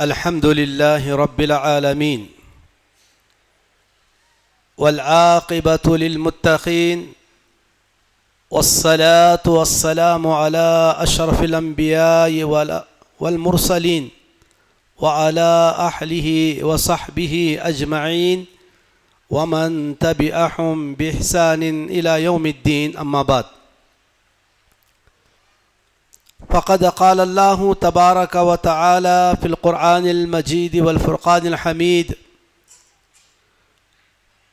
الحمد لله رب العالمين والعاقبة للمتقين والصلاة والسلام على أشرف الأنبياء والمرسلين وعلى أهله وصحبه أجمعين ومن تبعهم بإحسان إلى يوم الدين. أما بعد، فقد قال الله تبارك وتعالى في القرآن المجيد والفرقان الحميد: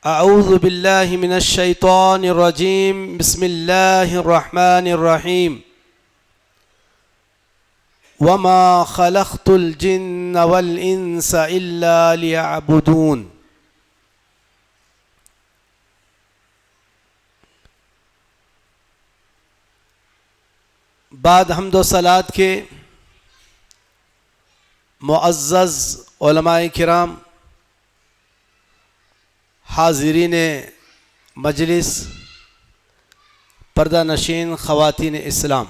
أعوذ بالله من الشيطان الرجيم، بسم الله الرحمن الرحيم، وما خلقت الجن والإنس إلا ليعبدون. بعد حمد و صلات کے معزز علماء کرام، حاضرین مجلس، پردہ نشین خواتین اسلام،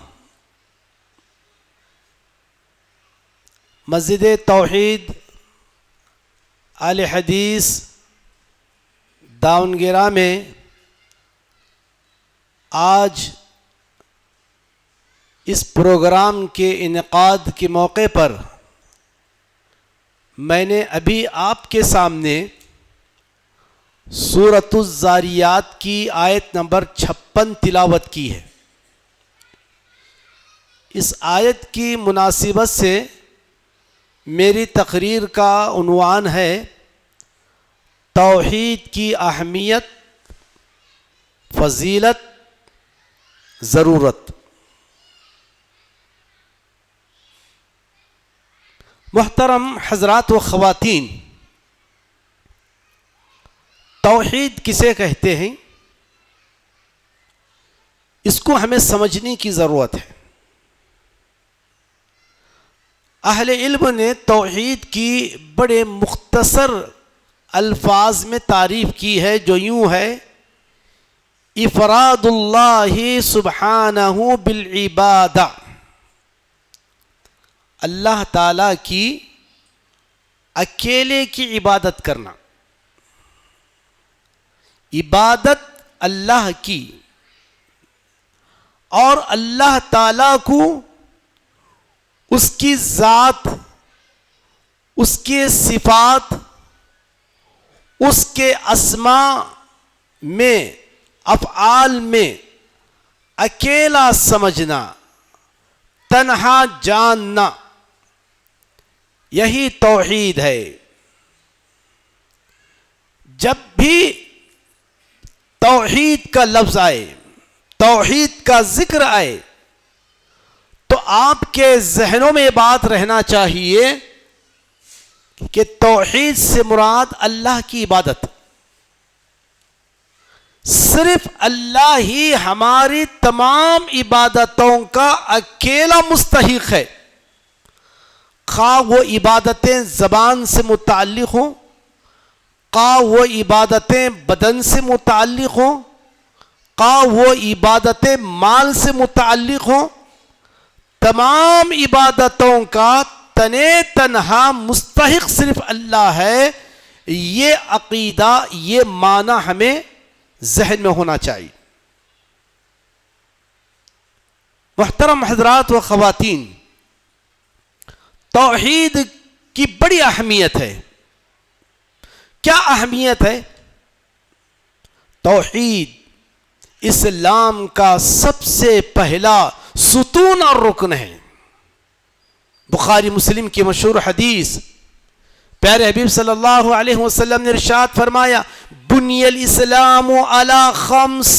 مسجد توحید اہل حدیث داونگیرہ میں آج اس پروگرام کے انعقاد کے موقع پر میں نے ابھی آپ کے سامنے سورۃ الذاریات کی آیت نمبر 56 تلاوت کی ہے۔ اس آیت کی مناسبت سے میری تقریر کا عنوان ہے توحید کی اہمیت، فضیلت، ضرورت۔ محترم حضرات و خواتین، توحید کسے کہتے ہیں، اس کو ہمیں سمجھنے کی ضرورت ہے۔ اہل علم نے توحید کی بڑے مختصر الفاظ میں تعریف کی ہے، جو یوں ہے: افراد اللہ سبحانہ بالعبادہ، اللہ تعالیٰ کی اکیلے کی عبادت کرنا، عبادت اللہ کی، اور اللہ تعالیٰ کو اس کی ذات، اس کے صفات، اس کے اسماء میں، افعال میں اکیلا سمجھنا، تنہا جاننا، یہی توحید ہے۔ جب بھی توحید کا لفظ آئے، توحید کا ذکر آئے، تو آپ کے ذہنوں میں بات رہنا چاہیے کہ توحید سے مراد اللہ کی عبادت، صرف اللہ ہی ہماری تمام عبادتوں کا اکیلا مستحق ہے، خواہ وہ عبادتیں زبان سے متعلق ہوں، خواہ وہ عبادتیں بدن سے متعلق ہوں، خواہ وہ عبادتیں مال سے متعلق ہوں، تمام عبادتوں کا تنہا مستحق صرف اللہ ہے۔ یہ عقیدہ، یہ معنی ہمیں ذہن میں ہونا چاہیے۔ محترم حضرات و خواتین، توحید کی بڑی اہمیت ہے۔ کیا اہمیت ہے؟ توحید اسلام کا سب سے پہلا ستون اور رکن ہے۔ بخاری مسلم کی مشہور حدیث، پیارے حبیب صلی اللہ علیہ وسلم نے ارشاد فرمایا: بنی الاسلام علی خمس،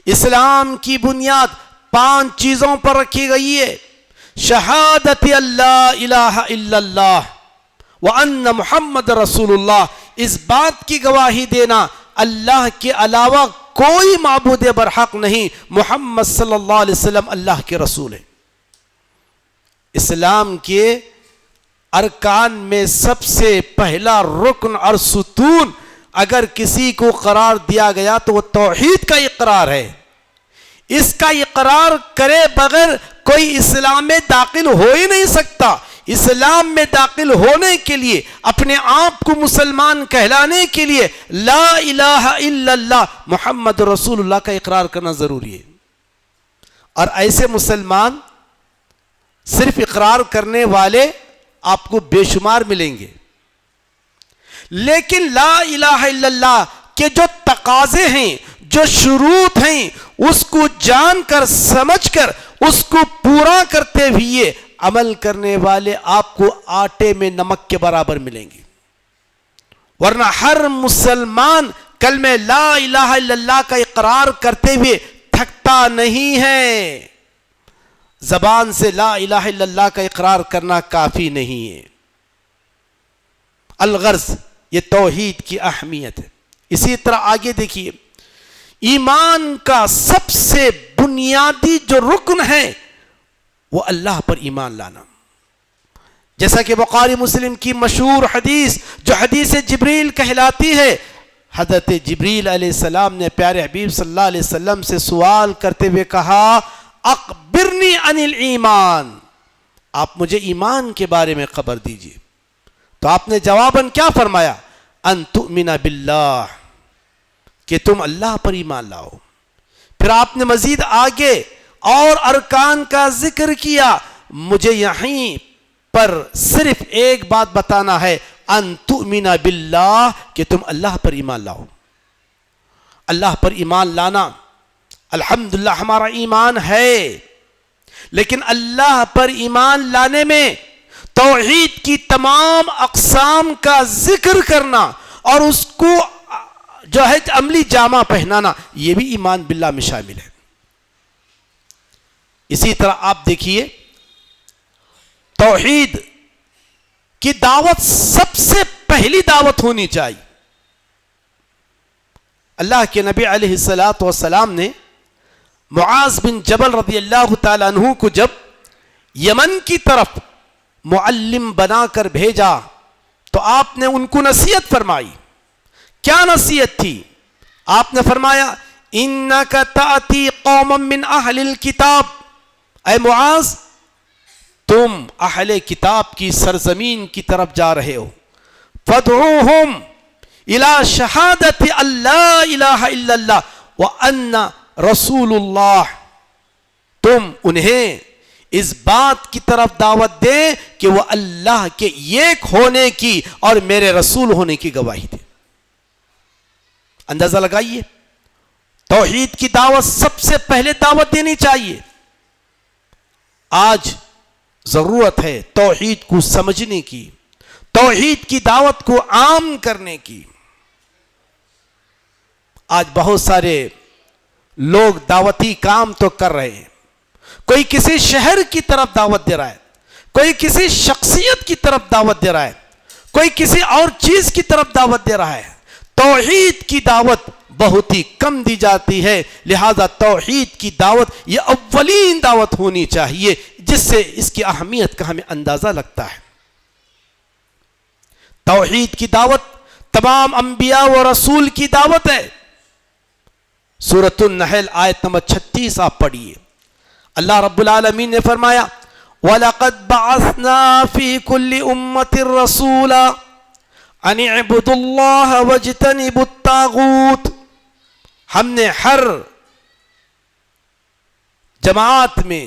اسلام کی بنیاد 5 چیزوں پر رکھی گئی ہے: شہادت اللہ الہ الا اللہ وان محمد رسول اللہ، اس بات کی گواہی دینا اللہ کے علاوہ کوئی معبود برحق نہیں، محمد صلی اللہ علیہ وسلم اللہ کے رسول ہیں۔ اسلام کے ارکان میں سب سے پہلا رکن اور ستون اگر کسی کو قرار دیا گیا تو وہ توحید کا اقرار ہے۔ اس کا اقرار کرے بغیر کوئی اسلام میں داخل ہو ہی نہیں سکتا، اسلام میں داخل ہونے کے لیے، اپنے آپ کو مسلمان کہلانے کے لیے لا الہ الا اللہ محمد رسول اللہ کا اقرار کرنا ضروری ہے. اور ایسے مسلمان صرف اقرار کرنے والے آپ کو بے شمار ملیں گے، لیکن لا الہ الا اللہ کے جو تقاضے ہیں، جو شروط ہیں، اس کو جان کر سمجھ کر اس کو پورا کرتے ہوئے عمل کرنے والے آپ کو آٹے میں نمک کے برابر ملیں گے. ورنہ ہر مسلمان کلمہ لا الہ الا اللہ کا اقرار کرتے ہوئے تھکتا نہیں ہے. زبان سے لا الہ الا اللہ کا اقرار کرنا کافی نہیں ہے. الغرض یہ توحید کی اہمیت ہے. اسی طرح آگے دیکھیے، ایمان کا سب سے بنیادی جو رکن ہے وہ اللہ پر ایمان لانا. جیسا کہ بخاری مسلم کی مشہور حدیث جو حدیث جبریل کہلاتی ہے، حضرت جبریل علیہ السلام نے پیارے حبیب صلی اللہ علیہ وسلم سے سوال کرتے ہوئے کہا اخبرنی عن الایمان، آپ مجھے ایمان کے بارے میں خبر دیجئے. تو آپ نے جواباً کیا فرمایا؟ ان تؤمن باللہ، کہ تم اللہ پر ایمان لاؤ. پھر آپ نے مزید آگے اور ارکان کا ذکر کیا. مجھے یہیں پر صرف ایک بات بتانا ہے، ان تؤمن باللہ، کہ تم اللہ پر ایمان لاؤ. اللہ پر ایمان لانا الحمدللہ ہمارا ایمان ہے، لیکن اللہ پر ایمان لانے میں توحید کی تمام اقسام کا ذکر کرنا اور اس کو جو ہے عملی جامہ پہنانا، یہ بھی ایمان باللہ میں شامل ہے. اسی طرح آپ دیکھیے، توحید کی دعوت سب سے پہلی دعوت ہونی چاہیے. اللہ کے نبی علیہ الصلاۃ والسلام نے معاذ بن جبل رضی اللہ تعالی عنہ کو جب یمن کی طرف معلم بنا کر بھیجا تو آپ نے ان کو نصیحت فرمائی. کیا نصیحت تھی؟ آپ نے فرمایا انک تأتی قوما من اہل الکتاب، اے معاذ تم اہل کتاب کی سرزمین کی طرف جا رہے ہو. فادعوہم الی شہادت ان لا الہ الا اللہ وان رسول اللہ، تم انہیں اس بات کی طرف دعوت دیں کہ وہ اللہ کے ایک ہونے کی اور میرے رسول ہونے کی گواہی دیں. اندازہ لگائیے، توحید کی دعوت سب سے پہلے دعوت دینی چاہیے. آج ضرورت ہے توحید کو سمجھنے کی، توحید کی دعوت کو عام کرنے کی. آج بہت سارے لوگ دعوتی کام تو کر رہے ہیں، کوئی کسی شہر کی طرف دعوت دے رہا ہے، کوئی کسی شخصیت کی طرف دعوت دے رہا ہے، کوئی کسی اور چیز کی طرف دعوت دے رہا ہے. توحید کی دعوت بہت ہی کم دی جاتی ہے. لہذا توحید کی دعوت یہ اولین دعوت ہونی چاہیے، جس سے اس کی اہمیت کا ہمیں اندازہ لگتا ہے. توحید کی دعوت تمام انبیاء و رسول کی دعوت ہے. سورۃ النحل آیت نمبر 36 آپ پڑھیے. اللہ رب العالمین نے فرمایا وَلَقَدْ بَعَثْنَا فِي كُلِّ أُمَّةٍ رَسُولًا ان اعبدوا اللہ واجتنبوا الطاغوت، ہم نے ہر جماعت میں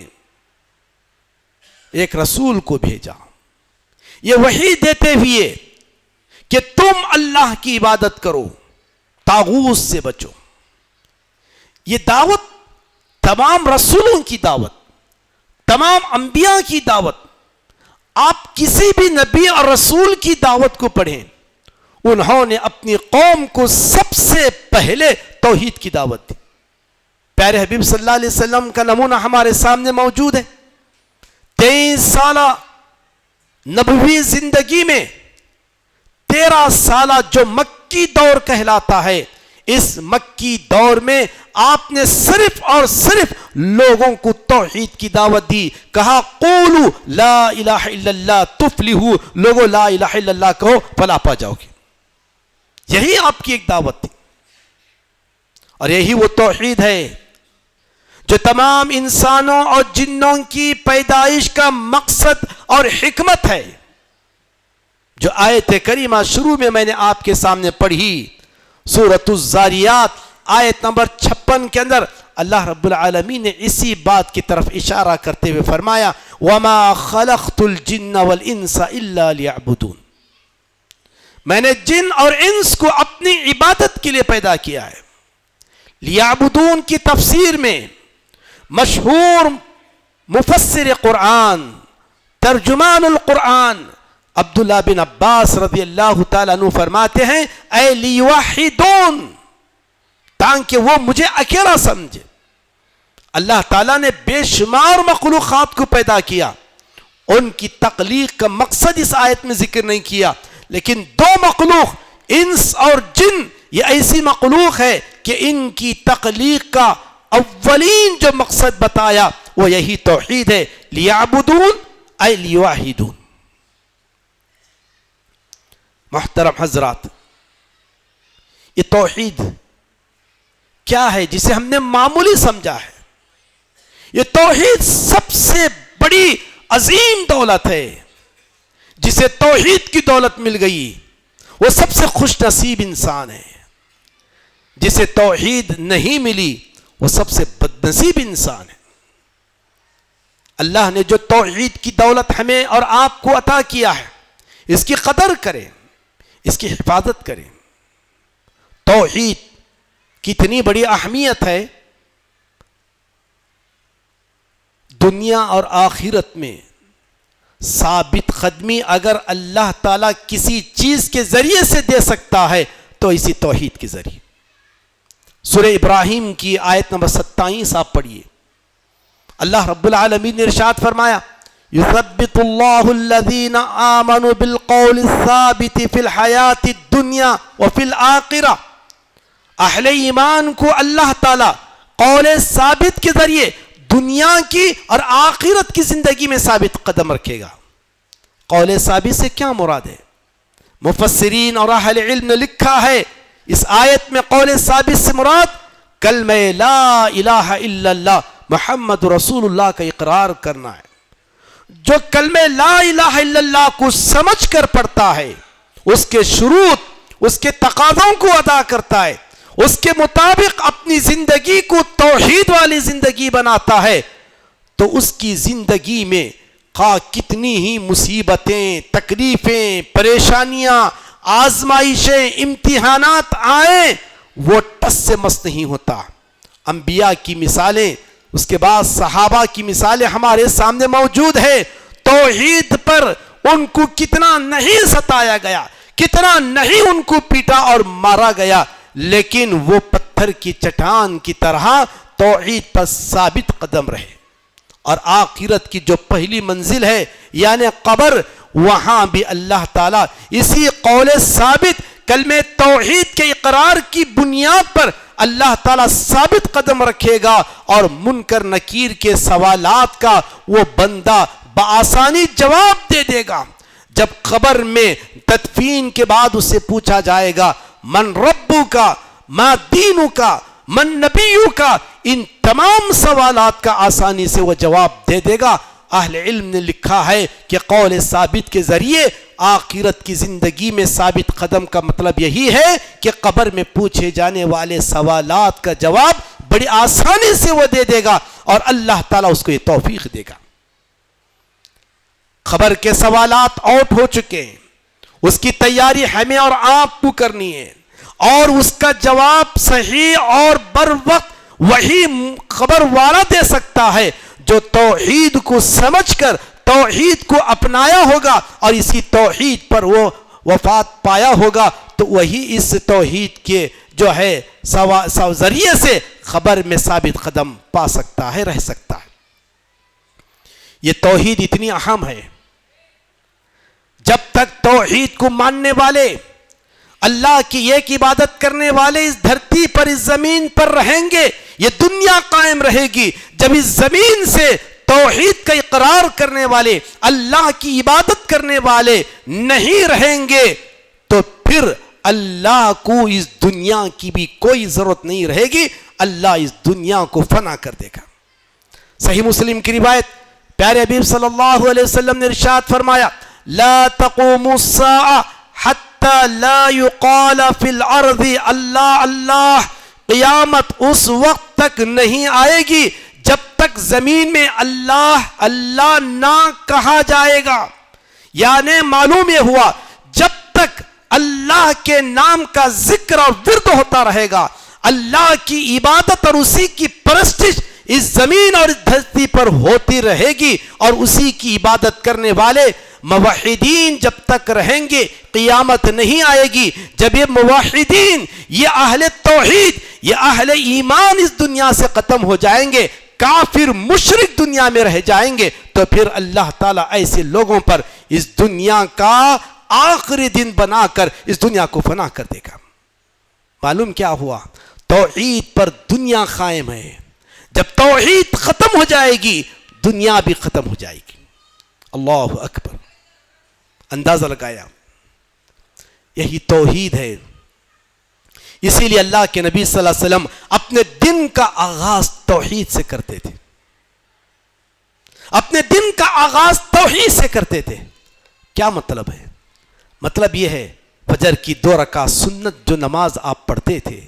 ایک رسول کو بھیجا، یہ وحی دیتے ہوئے کہ تم اللہ کی عبادت کرو، طاغوت سے بچو. یہ دعوت تمام رسولوں کی دعوت، تمام انبیاء کی دعوت. آپ کسی بھی نبی اور رسول کی دعوت کو پڑھیں، انہوں نے اپنی قوم کو سب سے پہلے توحید کی دعوت دی. پیارے حبیب صلی اللہ علیہ وسلم کا نمونہ ہمارے سامنے موجود ہے. 23 سالہ نبوی زندگی میں 13 سالہ جو مکی دور کہلاتا ہے، اس مکی دور میں آپ نے صرف اور صرف لوگوں کو توحید کی دعوت دی. کہا قولوا لا الہ الا اللہ تفلحوا، لوگوں لا الہ الا اللہ کہو فلاح پا جاؤ گے. یہی آپ کی ایک دعوت تھی، اور یہی وہ توحید ہے جو تمام انسانوں اور جنوں کی پیدائش کا مقصد اور حکمت ہے. جو آیت کریمہ شروع میں نے آپ کے سامنے پڑھی سورۃ الذاریات آیت نمبر 56 کے اندر اللہ رب العالمین نے اسی بات کی طرف اشارہ کرتے ہوئے فرمایا وَمَا خَلَقْتُ الْجِنَّ وَالْإِنسَ إِلَّا لِيَعْبُدُونَ. میں نے جن اور انس کو اپنی عبادت کے لیے پیدا کیا ہے. لیعبدون کی تفسیر میں مشہور مفسر قرآن ترجمان القرآن عبداللہ بن عباس رضی اللہ تعالیٰ عنہ فرماتے ہیں اے لیوحدون، تاکہ وہ مجھے اکیلا سمجھے. اللہ تعالیٰ نے بے شمار مخلوقات کو پیدا کیا، ان کی تخلیق کا مقصد اس آیت میں ذکر نہیں کیا، لیکن دو مخلوق انس اور جن یہ ایسی مخلوق ہے کہ ان کی تخلیق کا اولین جو مقصد بتایا وہ یہی توحید ہے. لیعبدون اے لیوحدون. محترم حضرات، یہ توحید کیا ہے جسے ہم نے معمولی سمجھا ہے؟ یہ توحید سب سے بڑی عظیم دولت ہے. جسے توحید کی دولت مل گئی وہ سب سے خوش نصیب انسان ہے. جسے توحید نہیں ملی وہ سب سے بد نصیب انسان ہے. اللہ نے جو توحید کی دولت ہمیں اور آپ کو عطا کیا ہے اس کی قدر کریں، اس کی حفاظت کریں. توحید کتنی بڑی اہمیت ہے. دنیا اور آخرت میں ثابت قدمی اگر اللہ تعالیٰ کسی چیز کے ذریعے سے دے سکتا ہے تو اسی توحید کے ذریعے. سورہ ابراہیم کی آیت نمبر 27 آپ پڑھیے. اللہ رب العالمین نے ارشاد فرمایا یثبت اللہ الذین آمنوا بالقول الثابت فی الحیات الدنیا وفی الآخرہ. اہل ایمان کو اللہ تعالیٰ قول ثابت کے ذریعے دنیا کی اور آخرت کی زندگی میں ثابت قدم رکھے گا. قول ثابت سے کیا مراد ہے؟ مفسرین اور اہل علم نے لکھا ہے اس آیت میں قول ثابت سے مراد کلمہ لا الہ الا اللہ محمد رسول اللہ کا اقرار کرنا ہے. جو کلمہ لا الہ الا اللہ کو سمجھ کر پڑھتا ہے، اس کے شروط، اس کے تقاضوں کو ادا کرتا ہے، اس کے مطابق اپنی زندگی کو توحید والی زندگی بناتا ہے، تو اس کی زندگی میں خواہ کتنی ہی مصیبتیں، تکلیفیں، پریشانیاں، آزمائشیں، امتحانات آئیں وہ ٹس سے مس نہیں ہوتا. انبیاء کی مثالیں، اس کے بعد صحابہ کی مثالیں ہمارے سامنے موجود ہے. توحید پر ان کو کتنا نہیں ستایا گیا، کتنا نہیں ان کو پیٹا اور مارا گیا، لیکن وہ پتھر کی چٹان کی طرح توحید پر ثابت قدم رہے. اور آخرت کی جو پہلی منزل ہے یعنی قبر، وہاں بھی اللہ تعالیٰ اسی قول ثابت کلمہ توحید کے اقرار کی بنیاد پر اللہ تعالیٰ ثابت قدم رکھے گا اور منکر نکیر کے سوالات کا وہ بندہ بآسانی جواب دے دے گا. جب قبر میں تدفین کے بعد اسے پوچھا جائے گا من ربو کا، ما دینو کا، من نبیو کا، ان تمام سوالات کا آسانی سے وہ جواب دے دے گا. اہل علم نے لکھا ہے کہ قول ثابت کے ذریعے آخرت کی زندگی میں ثابت قدم کا مطلب یہی ہے کہ قبر میں پوچھے جانے والے سوالات کا جواب بڑی آسانی سے وہ دے دے گا اور اللہ تعالیٰ اس کو یہ توفیق دے گا. خبر کے سوالات آؤٹ ہو چکے ہیں، اس کی تیاری ہمیں اور آپ کو کرنی ہے، اور اس کا جواب صحیح اور بر وقت وہی خبر والا دے سکتا ہے جو توحید کو سمجھ کر توحید کو اپنایا ہوگا اور اسی توحید پر وہ وفات پایا ہوگا. تو وہی اس توحید کے جو ہے ذریعے سے خبر میں ثابت قدم پا سکتا ہے، رہ سکتا ہے. یہ توحید اتنی اہم ہے. جب تک توحید کو ماننے والے، اللہ کی ایک عبادت کرنے والے اس دھرتی پر، اس زمین پر رہیں گے، یہ دنیا قائم رہے گی. جب اس زمین سے توحید کا اقرار کرنے والے، اللہ کی عبادت کرنے والے نہیں رہیں گے تو پھر اللہ کو اس دنیا کی بھی کوئی ضرورت نہیں رہے گی. اللہ اس دنیا کو فنا کر دے گا. صحیح مسلم کی روایت پیارے حبیب صلی اللہ علیہ وسلم نے ارشاد فرمایا لا تقوم الساعة حتى لا يقال في الارض اللہ اللہ، قیامت اس وقت تک نہیں آئے گی جب تک زمین میں اللہ اللہ نہ کہا جائے گا. یعنی معلوم یہ ہوا جب تک اللہ کے نام کا ذکر اور ورد ہوتا رہے گا، اللہ کی عبادت اور اسی کی پرستش اس زمین اور اس دھرتی پر ہوتی رہے گی، اور اسی کی عبادت کرنے والے موحدین جب تک رہیں گے قیامت نہیں آئے گی. جب یہ موحدین، یہ اہل توحید، یہ اہل ایمان اس دنیا سے ختم ہو جائیں گے، کافر مشرک دنیا میں رہ جائیں گے، تو پھر اللہ تعالیٰ ایسے لوگوں پر اس دنیا کا آخری دن بنا کر اس دنیا کو فنا کر دے گا. معلوم کیا ہوا؟ توحید پر دنیا قائم ہے. جب توحید ختم ہو جائے گی دنیا بھی ختم ہو جائے گی. اللہ اکبر. اندازہ لگایا، یہی توحید ہے. اسی لیے اللہ کے نبی صلی اللہ علیہ وسلم اپنے دن کا آغاز توحید سے کرتے تھے. اپنے دن کا آغاز توحید سے کرتے تھے. کیا مطلب ہے؟ مطلب یہ ہے فجر کی 2 رکعت سنت جو نماز آپ پڑھتے تھے،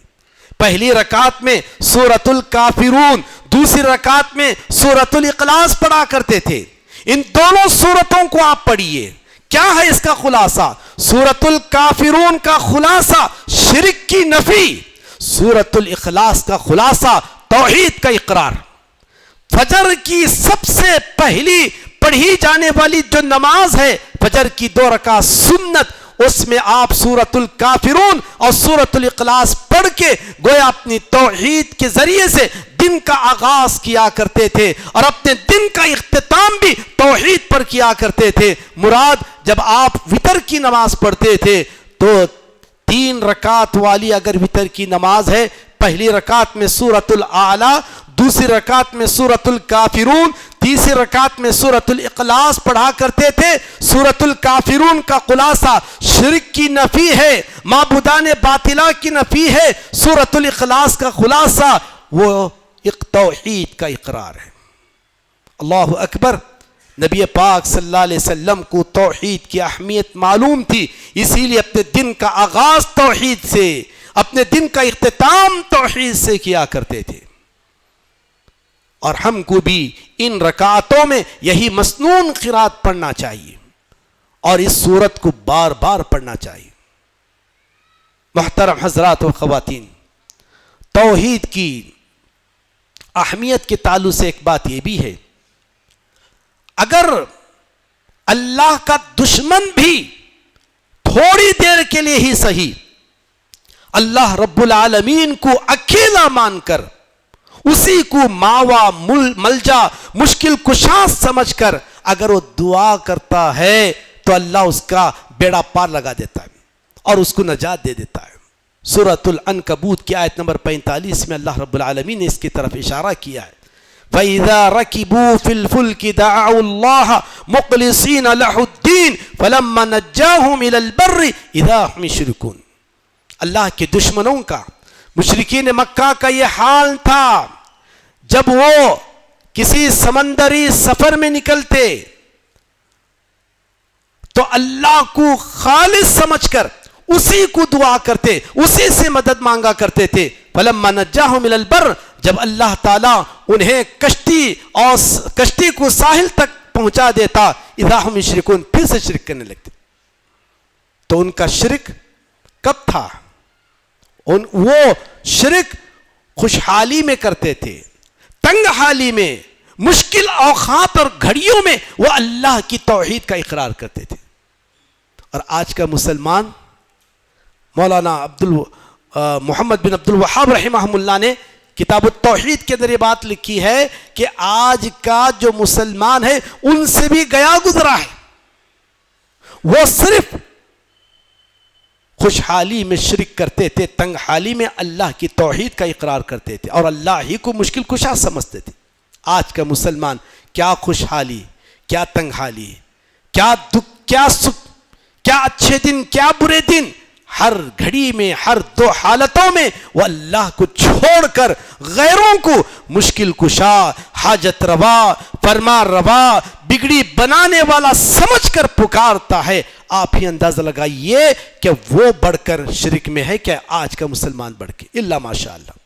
پہلی رکعت میں سورۃ الکافرون، دوسری رکعت میں سورۃ الاخلاص پڑھا کرتے تھے. ان دونوں سورتوں کو آپ پڑھیے. کیا ہے اس کا خلاصہ؟ سورۃ الکافرون کا خلاصہ شرک کی نفی، سورۃ الاخلاص کا خلاصہ توحید کا اقرار. فجر کی سب سے پہلی پڑھی جانے والی جو نماز ہے فجر کی 2 رکعت سنت، اس میں آپ سورۃ الکافرون اور سورۃ الاخلاص پڑھ کے گویا اپنی توحید کے ذریعے سے دن کا آغاز کیا کرتے تھے، اور اپنے دن کا اختتام بھی توحید پر کیا کرتے تھے. مراد جب آپ وتر کی نماز پڑھتے تھے تو 3 رکعت والی اگر وتر کی نماز ہے، پہلی رکعت میں سورۃ الاعلی، دوسری رکعت میں سورۃ الکافرون، تیسری رکعت میں سورۃ الاخلاص پڑھا کرتے تھے. سورۃ الکافرون کا خلاصہ شرک کی نفی ہے، معبودان باطلہ کی نفی ہے. سورۃ الاخلاص کا خلاصہ وہ ایک توحید کا اقرار ہے. اللہ اکبر. نبی پاک صلی اللہ علیہ وسلم کو توحید کی اہمیت معلوم تھی، اسی لیے اپنے دن کا آغاز توحید سے، اپنے دن کا اختتام توحید سے کیا کرتے تھے. اور ہم کو بھی ان رکعتوں میں یہی مسنون قرات پڑھنا چاہیے اور اس سورت کو بار بار پڑھنا چاہیے. محترم حضرات و خواتین، توحید کی اہمیت کے تعلق سے ایک بات یہ بھی ہے، اگر اللہ کا دشمن بھی تھوڑی دیر کے لیے ہی صحیح اللہ رب العالمین کو اکیلا مان کر، اسی کو ماوا ملجا مشکل کشا سمجھ کر اگر وہ دعا کرتا ہے تو اللہ اس کا بیڑا پار لگا دیتا ہے اور اس کو نجات دے دیتا ہے. سورۃ العنکبوت کی آیت نمبر 45 میں اللہ رب العالمین نے اس کی طرف اشارہ کیا ہے. فَإِذَا رَكِبُوا فِي الْفُلْكِ دَعَوُا اللَّهَ مُخْلِصِينَ لَهُ الدِّينَ فَلَمَّا نَجَّاهُمْ إِلَى الْبَرِّ إِذَا هُمْ يُشْرِكُونَ. اللہ کے دشمنوں کا، مشرکین مکہ کا یہ حال تھا، جب وہ کسی سمندری سفر میں نکلتے تو اللہ کو خالص سمجھ کر اسی کو دعا کرتے، اسی سے مدد مانگا کرتے تھے. فَلَمَّا نَجَّاهُمْ إِلَى الْبَرِّ، جب اللہ تعالیٰ انہیں کشتی کو ساحل تک پہنچا دیتا، اِذَا هُمْ يُشْرِكُونَ، پھر سے شرک کرنے لگتے. تو ان کا شرک کب تھا؟ وہ شرک خوشحالی میں کرتے تھے، تنگ حالی میں، مشکل اوقات اور گھڑیوں میں وہ اللہ کی توحید کا اقرار کرتے تھے. اور آج کا مسلمان، مولانا محمد بن عبد الوہاب رحمہ اللہ نے کتاب التوحید کے اندر یہ بات لکھی ہے کہ آج کا جو مسلمان ہے ان سے بھی گیا گزرا ہے. وہ صرف خوشحالی میں شرک کرتے تھے، تنگ حالی میں اللہ کی توحید کا اقرار کرتے تھے اور اللہ ہی کو مشکل کشا سمجھتے تھے. آج کا مسلمان کیا خوشحالی، کیا تنگ حالی، کیا دکھ، کیا سکھ، کیا اچھے دن، کیا برے دن، ہر گھڑی میں، ہر دو حالتوں میں وہ اللہ کو چھوڑ کر غیروں کو مشکل کشا، حاجت روا، فرما روا، بگڑی بنانے والا سمجھ کر پکارتا ہے، آپ ہی اندازہ لگائیے کہ وہ بڑھ کر شرک میں ہے کہ آج کا مسلمان بڑھ کے، الا ماشاء اللہ۔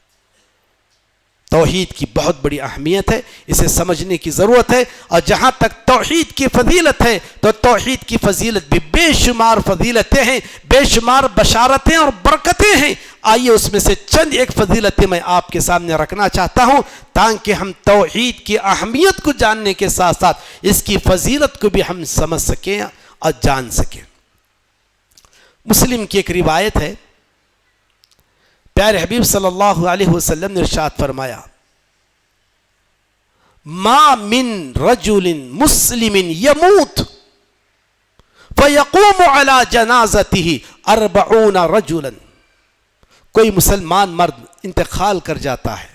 توحید کی بہت بڑی اہمیت ہے، اسے سمجھنے کی ضرورت ہے، اور جہاں تک توحید کی فضیلت ہے تو توحید کی فضیلت بھی بے شمار فضیلتیں ہیں، بے شمار بشارتیں اور برکتیں ہیں۔ آئیے اس میں سے چند ایک فضیلتیں میں آپ کے سامنے رکھنا چاہتا ہوں تاکہ ہم توحید کی اہمیت کو جاننے کے ساتھ ساتھ اس کی فضیلت کو بھی ہم سمجھ سکیں اور جان سکیں۔ مسلم کی ایک روایت ہے، پیارے حبیب صلی اللہ علیہ وسلم نے ارشاد فرمایا، ما من رجل مسلم یموت فیقوم علی جنازته 40 رجلا، کوئی مسلمان مرد انتقال کر جاتا ہے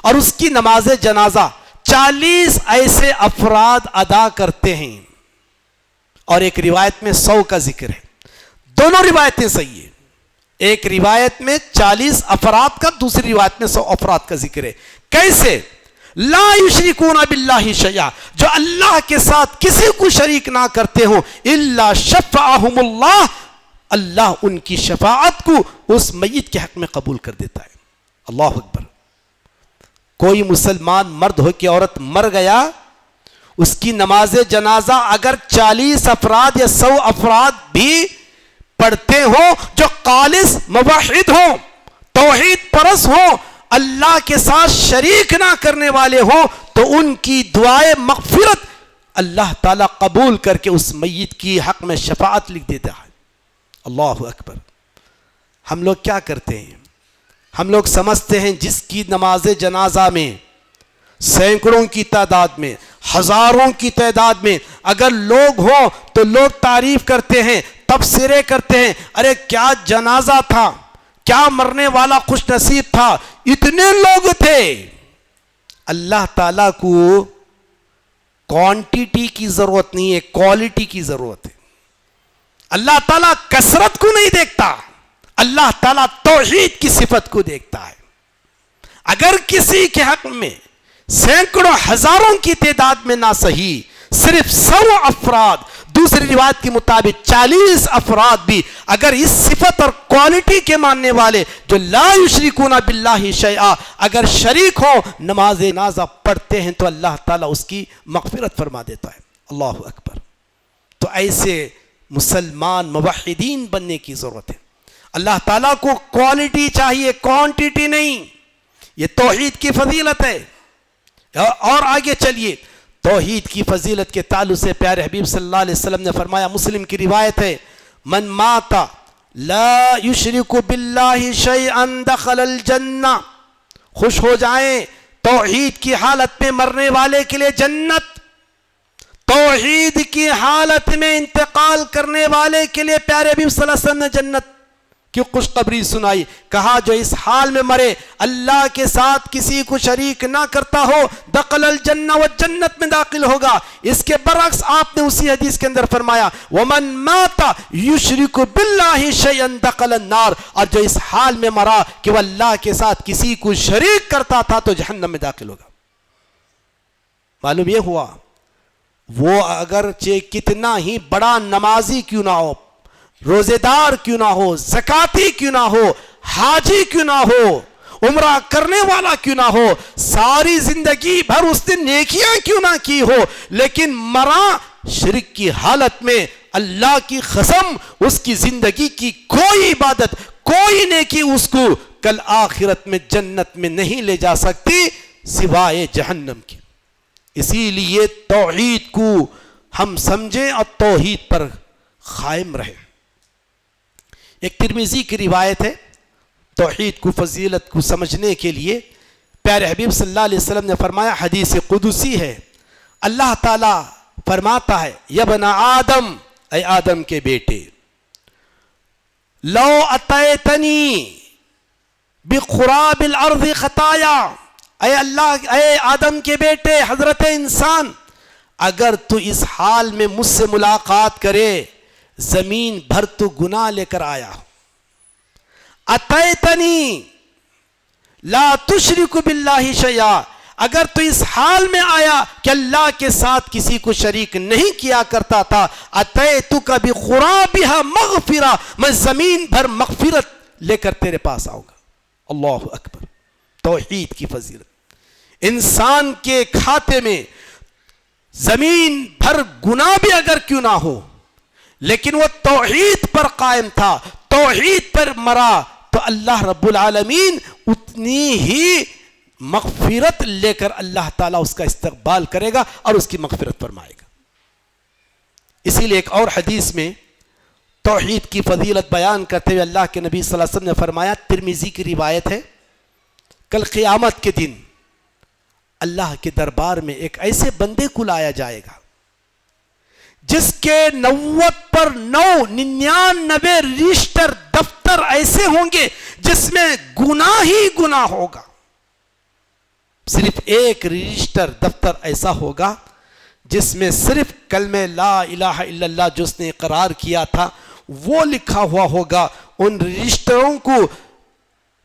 اور اس کی نماز جنازہ 40 ایسے افراد ادا کرتے ہیں، اور ایک روایت میں 100 کا ذکر ہے۔ دونوں روایتیں صحیح ہیں، ایک روایت میں 40 افراد کا، دوسری روایت میں 100 افراد کا ذکر ہے۔ کیسے؟ لا یشرکون باللہ شیئا، جو اللہ کے ساتھ کسی کو شریک نہ کرتے ہوں، الا شفعہم اللہ، اللہ ان کی شفاعت کو اس میت کے حق میں قبول کر دیتا ہے۔ اللہ اکبر۔ کوئی مسلمان مرد ہو کہ عورت مر گیا، اس کی نماز جنازہ اگر 40 افراد یا 100 افراد بھی پڑھتے ہوں جو خالص موحد ہوں، توحید پرست ہوں، اللہ کے ساتھ شریک نہ کرنے والے ہوں، تو ان کی دعائے مغفرت اللہ تعالیٰ قبول کر کے اس میت کی حق میں شفاعت لکھ دیتا ہے۔ اللہ اکبر۔ ہم لوگ کیا کرتے ہیں؟ ہم لوگ سمجھتے ہیں جس کی نماز جنازہ میں سینکڑوں کی تعداد میں، ہزاروں کی تعداد میں اگر لوگ ہوں تو لوگ تعریف کرتے ہیں، تبصرے کرتے ہیں، ارے کیا جنازہ تھا، کیا مرنے والا خوش نصیب تھا، اتنے لوگ تھے۔ اللہ تعالیٰ کو کوانٹیٹی کی ضرورت نہیں ہے، کوالٹی کی ضرورت ہے۔ اللہ تعالیٰ کثرت کو نہیں دیکھتا، اللہ تعالیٰ توحید کی صفت کو دیکھتا ہے۔ اگر کسی کے حق میں سینکڑوں ہزاروں کی تعداد میں نہ صحیح، صرف 100 افراد، دوسری روایت کے مطابق 40 افراد بھی اگر اس صفت اور کوالٹی کے ماننے والے جو لا یشرکون باللہ شیئا اگر شریک ہو، نماز جنازہ پڑھتے ہیں تو اللہ تعالیٰ اس کی مغفرت فرما دیتا ہے۔ اللہ اکبر۔ تو ایسے مسلمان موحدین بننے کی ضرورت ہے۔ اللہ تعالیٰ کو کوالٹی چاہیے، کوانٹیٹی نہیں۔ یہ توحید کی فضیلت ہے۔ اور آگے چلیے، توحید کی فضیلت کے تعلق سے پیارے حبیب صلی اللہ علیہ وسلم نے فرمایا، مسلم کی روایت ہے، من مات لا یشرک باللہ شیئا دخل الجنہ، خوش ہو جائیں، توحید کی حالت میں مرنے والے کے لیے جنت، توحید کی حالت میں انتقال کرنے والے کے لیے پیارے حبیب صلی اللہ علیہ وسلم نے جنت کی خوشخبری سنائی۔ کہا جو اس حال میں مرے، اللہ کے ساتھ کسی کو شریک نہ کرتا ہو، دخل الجنہ، وہ جنت میں داخل ہوگا۔ اس کے برعکس آپ نے اسی حدیث کے اندر فرمایا، ومن مات یشرک باللہ شیئا دخل النار، اور جو اس حال میں مرا کہ وہ اللہ کے ساتھ کسی کو شریک کرتا تھا تو جہنم میں داخل ہوگا۔ معلوم یہ ہوا، وہ اگرچہ کتنا ہی بڑا نمازی کیوں نہ ہو، روزے دار کیوں نہ ہو، زکاتی کیوں نہ ہو، حاجی کیوں نہ ہو، عمرہ کرنے والا کیوں نہ ہو، ساری زندگی بھر اس نے نیکیاں کیوں نہ کی ہو، لیکن مرا شرک کی حالت میں، اللہ کی قسم اس کی زندگی کی کوئی عبادت، کوئی نیکی اس کو کل آخرت میں جنت میں نہیں لے جا سکتی سوائے جہنم کی۔ اسی لیے توحید کو ہم سمجھیں اور توحید پر قائم رہیں۔ ایک ترمذی کی روایت ہے، توحید کو فضیلت کو سمجھنے کے لیے پیارے حبیب صلی اللہ علیہ وسلم نے فرمایا، حدیث قدسی ہے، اللہ تعالیٰ فرماتا ہے، یا ابن آدم، اے آدم کے بیٹے، لو اتیتنی بقراب الارض خطایا، اے اللہ، اے آدم کے بیٹے، حضرت انسان، اگر تو اس حال میں مجھ سے ملاقات کرے، زمین بھر تو گناہ لے کر آیا ہوں. اتیتنی لا تشرک باللہ شیئا، اگر تو اس حال میں آیا کہ اللہ کے ساتھ کسی کو شریک نہیں کیا کرتا تھا، اتیتک بقرابها مغفرہ، میں زمین بھر مغفرت لے کر تیرے پاس آؤں گا. اللہ اکبر. توحید کی فضیلت. انسان کے کھاتے میں زمین بھر گناہ بھی اگر کیوں نہ ہو، لیکن وہ توحید پر قائم تھا، توحید پر مرا، تو اللہ رب العالمین اتنی ہی مغفرت لے کر اللہ تعالیٰ اس کا استقبال کرے گا اور اس کی مغفرت فرمائے گا. اسی لیے ایک اور حدیث میں توحید کی فضیلت بیان کرتے ہوئے اللہ کے نبی صلی اللہ علیہ وسلم نے فرمایا، ترمذی کی روایت ہے، کل قیامت کے دن اللہ کے دربار میں ایک ایسے بندے کو لایا جائے گا جس کے 90 پر 99 رجسٹر دفتر ایسے ہوں گے جس میں گناہ ہی گناہ ہوگا. صرف ایک رجسٹر دفتر ایسا ہوگا جس میں صرف کلمہ لا الہ الا اللہ جو اس نے اقرار کیا تھا وہ لکھا ہوا ہوگا. ان رجسٹروں کو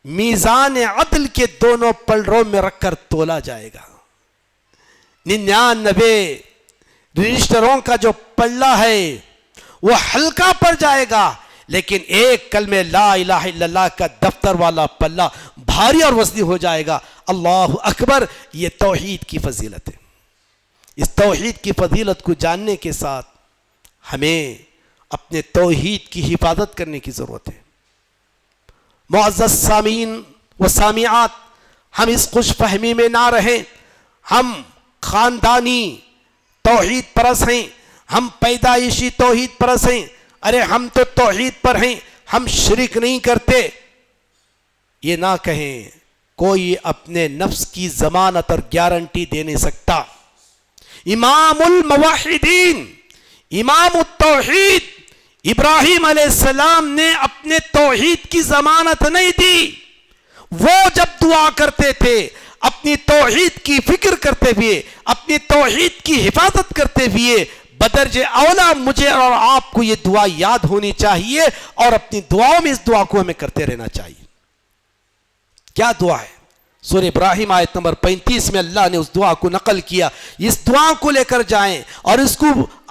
میزان عدل کے دونوں پلڑوں میں رکھ کر تولا جائے گا. 99 رجسٹروں کا جو پلڑا ہے وہ ہلکا پڑ جائے گا، لیکن ایک کلمہ لا الہ الا اللہ کا دفتر والا پلہ بھاری اور وزنی ہو جائے گا. اللہ اکبر. یہ توحید کی فضیلت ہے. اس توحید کی فضیلت کو جاننے کے ساتھ ہمیں اپنے توحید کی حفاظت کرنے کی ضرورت ہے. معزز سامعین و سامعات، ہم اس خوش فہمی میں نہ رہیں ہم خاندانی توحید پرست ہیں، ہم پیدائشی توحید پرست ہیں، ارے ہم تو توحید پر ہیں، ہم شرک نہیں کرتے. یہ نہ کہیں. کوئی اپنے نفس کی ضمانت اور گارنٹی دے نہیں سکتا. امام الموحدین، امام التوحید ابراہیم علیہ السلام نے اپنے توحید کی ضمانت نہیں دی. وہ جب دعا کرتے تھے اپنی توحید کی فکر کرتے ہوئے، اپنی توحید کی حفاظت کرتے ہوئے، بدرجہ اولا مجھے اور آپ کو یہ دعا یاد ہونی چاہیے اور اپنی دعاؤں میں اس دعا کو ہمیں کرتے رہنا چاہیے. کیا دعا ہے؟ سورہ ابراہیم آیت نمبر 35 میں اللہ نے اس دعا کو نقل کیا. اس دعا کو لے کر جائیں اور اس کو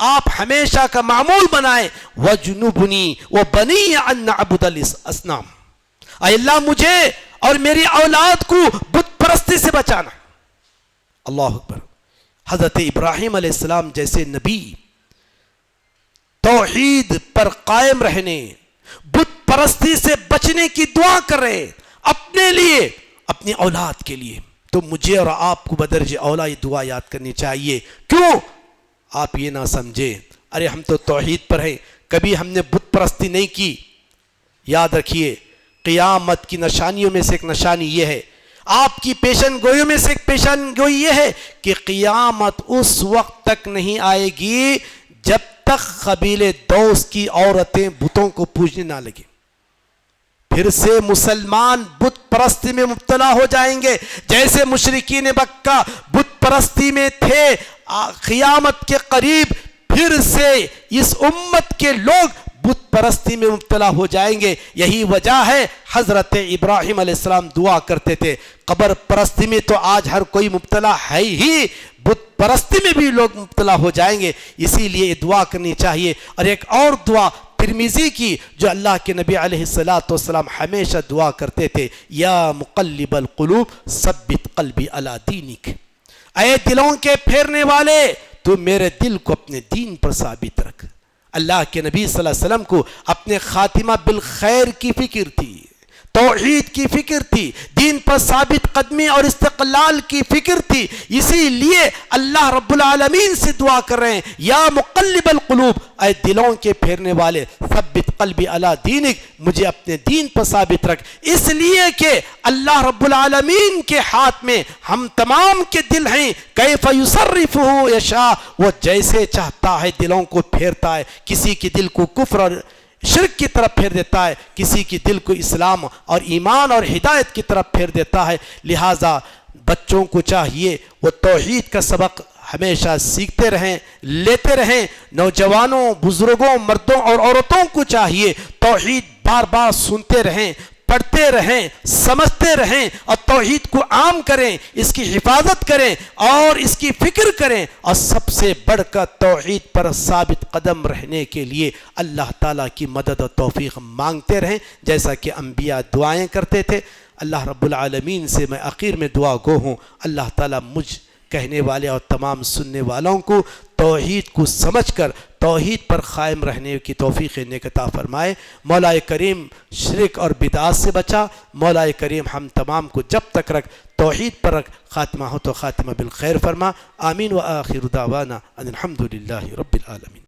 آپ ہمیشہ کا معمول بنائیں. وَجُنُبُنِي وَبَنِيَّ أَن نَعْبُدَ الْأَصْنَامَ، اے اللہ مجھے اور میری اولاد کو بت پرستی سے بچانا. اللہ اکبر. حضرت ابراہیم علیہ السلام جیسے نبی توحید پر قائم رہنے، بت پرستی سے بچنے کی دعا کر رہے اپنے لیے، اپنی اولاد کے لیے. تو مجھے اور آپ کو بدرجہ اولا یہ دعا یاد کرنی چاہیے. کیوں؟ آپ یہ نہ سمجھیں ارے ہم تو توحید پر ہیں، کبھی ہم نے بت پرستی نہیں کی. یاد رکھیے قیامت کی نشانیوں میں سے ایک نشانی یہ ہے، آپ کی پیشن گوئیوں میں سے ایک پیشن گوئی یہ ہے کہ قیامت اس وقت تک نہیں آئے گی جب تک قبیلے دوس کی عورتیں بتوں کو پوجنے نہ لگیں. پھر سے مسلمان بت پرستی میں مبتلا ہو جائیں گے جیسے مشرکین مکہ بت پرستی میں تھے. قیامت کے قریب پھر سے اس امت کے لوگ بت پرستی میں مبتلا ہو جائیں گے. یہی وجہ ہے حضرت ابراہیم علیہ السلام دعا کرتے تھے. قبر پرستی میں تو آج ہر کوئی مبتلا ہے ہی، بت پرستی میں بھی لوگ مبتلا ہو جائیں گے. اسی لیے یہ دعا کرنی چاہیے. اور ایک اور دعا ترمذی کی جو اللہ کے نبی علیہ السلام ہمیشہ دعا کرتے تھے، یا مقلب القلوب ثبت قلبی علی دینک، اے دلوں کے پھیرنے والے تو میرے دل کو اپنے دین پر ثابت رکھ. اللہ کے نبی صلی اللہ علیہ وسلم کو اپنے خاتمہ بالخیر کی فکر تھی، توحید کی فکر تھی، دین پر ثابت قدمی اور استقلال کی فکر تھی. اسی لیے اللہ رب العالمین سے دعا کر رہے ہیں، یا مقلب القلوب، اے دلوں کے پھیرنے والے، ثبت قلبی علی دینک، مجھے اپنے دین پر ثابت رکھ. اس لیے کہ اللہ رب العالمین کے ہاتھ میں ہم تمام کے دل ہیں. کیف یصرفہ یشاء، وہ جیسے چاہتا ہے دلوں کو پھیرتا ہے. کسی کے دل کو کفر اور شرک کی طرف پھیر دیتا ہے، کسی کی دل کو اسلام اور ایمان اور ہدایت کی طرف پھیر دیتا ہے. لہٰذا بچوں کو چاہیے وہ توحید کا سبق ہمیشہ سیکھتے رہیں، لیتے رہیں۔ نوجوانوں، بزرگوں، مردوں اور عورتوں کو چاہیے توحید بار بار سنتے رہیں، پڑھتے رہیں، سمجھتے رہیں اور توحید کو عام کریں، اس کی حفاظت کریں اور اس کی فکر کریں، اور سب سے بڑھ کر توحید پر ثابت قدم رہنے کے لیے اللہ تعالیٰ کی مدد اور توفیق مانگتے رہیں، جیسا کہ انبیاء دعائیں کرتے تھے۔ اللہ رب العالمین سے میں آخر میں دعا گو ہوں، اللہ تعالیٰ مجھ کہنے والے اور تمام سننے والوں کو توحید کو سمجھ کر توحید پر قائم رہنے کی توفیق عطا فرمائے۔ مولا کریم شرک اور بدعات سے بچا۔ مولا کریم ہم تمام کو جب تک رکھ توحید پر رکھ، خاتمہ ہو تو خاتمہ بالخیر فرما۔ آمین و آخر دعوانا ان الحمد للہ رب العالمین۔